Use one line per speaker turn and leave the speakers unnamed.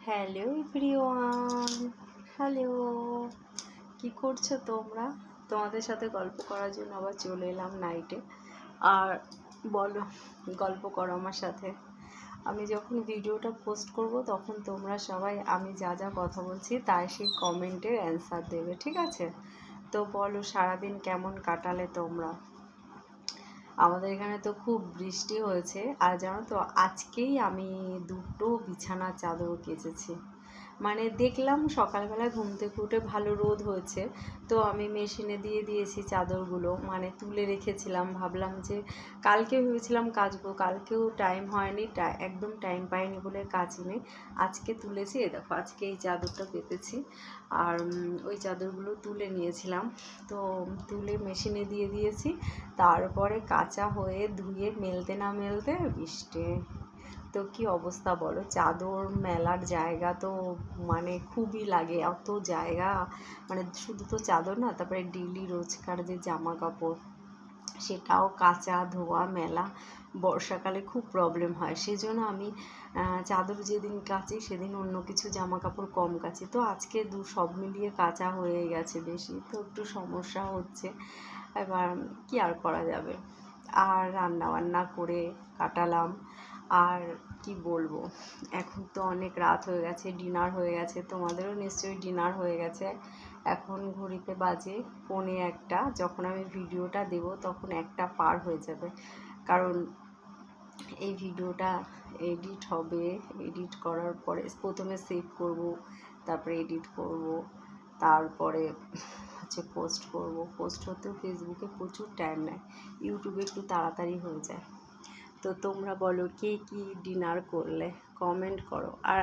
Hello everyone, hello. কি করছো তোমরা? তোমাদের সাথে গল্প করার জন্য আবার চলে এলাম নাইটে। আর বলো, গল্প করো আমার সাথে। আমি যখন ভিডিওটা পোস্ট করব তখন তোমরা সবাই আমি যা যা কথা বলছি তার সেই কমেন্টের অ্যান্সার দেবে, ঠিক আছে? তো বলো, সারাদিন কেমন কাটালে তোমরা? আমাদের এখানে তো খুব বৃষ্টি হয়েছে। আর জানো তো, আজকেই আমি দুটো বিছানার চাদর কেচেছি। মানে দেখলাম সকালবেলা ঘুম থেকে উঠে ভালো রোদ হয়েছে, তো আমি মেশিনে দিয়ে দিয়েছি চাদরগুলো। মানে তুলে রেখেছিলাম, ভাবলাম যে কালকে ভেবেছিলাম কাচবো, কালকেও টাইম হয়নি, একদম টাইম পাইনি বলে কাচিনি। আজকে তুলেছি, দেখো আজকে এই চাদরটা পেতেছি। আর ওই চাদরগুলো তুলে নিয়েছিলাম, তো তুলে মেশিনে দিয়ে দিয়েছি। তারপরে কাঁচা হয়ে ধুয়ে মেলতে না মেলতে বৃষ্টি। তো কি অবস্থা বলো, চাদর মেলার জায়গা তো মানে খুবই লাগে, অত জায়গা। মানে শুধু তো চাদর না, তারপরে ডেইলি রোজকার যে জামা কাপড়, সেটাও কাচা ধোয়া মেলা। বর্ষাকালে খুব প্রবলেম হয়, সেজন্য আমি চাদর যেদিন কাচি সেদিন অন্য কিছু জামা কাপড় কম কাচি। তো আজকে সব মিলিয়ে কাচা হয়ে গেছে বেশি, তো একটু সমস্যা হচ্ছে। এবার কি আর করা যাবে। আর রান্না বান্না করে কাটালাম। আর কি বলবো, এখন তো অনেক রাত হয়ে গেছে, ডিনার হয়ে গেছে, তোমাদেরও নিশ্চয়ই ডিনার হয়ে গেছে। এখন ঘড়িতে বাজে 1:45। যখন আমি ভিডিওটা দেব তখন 1টা পার হয়ে যাবে, কারণ এই ভিডিওটা এডিট হবে। এডিট করার পরে প্রথমে সেভ করব, তারপরে এডিট করব, তারপরে পোস্ট করব। পোস্ট হতেও ফেসবুকে প্রচুর টাইম নেয়, ইউটিউবে একটু তাড়াতাড়ি হয়ে যায়। তো তোমরা বলো, কে কি ডিনার করলে? কমেন্ট করো। আর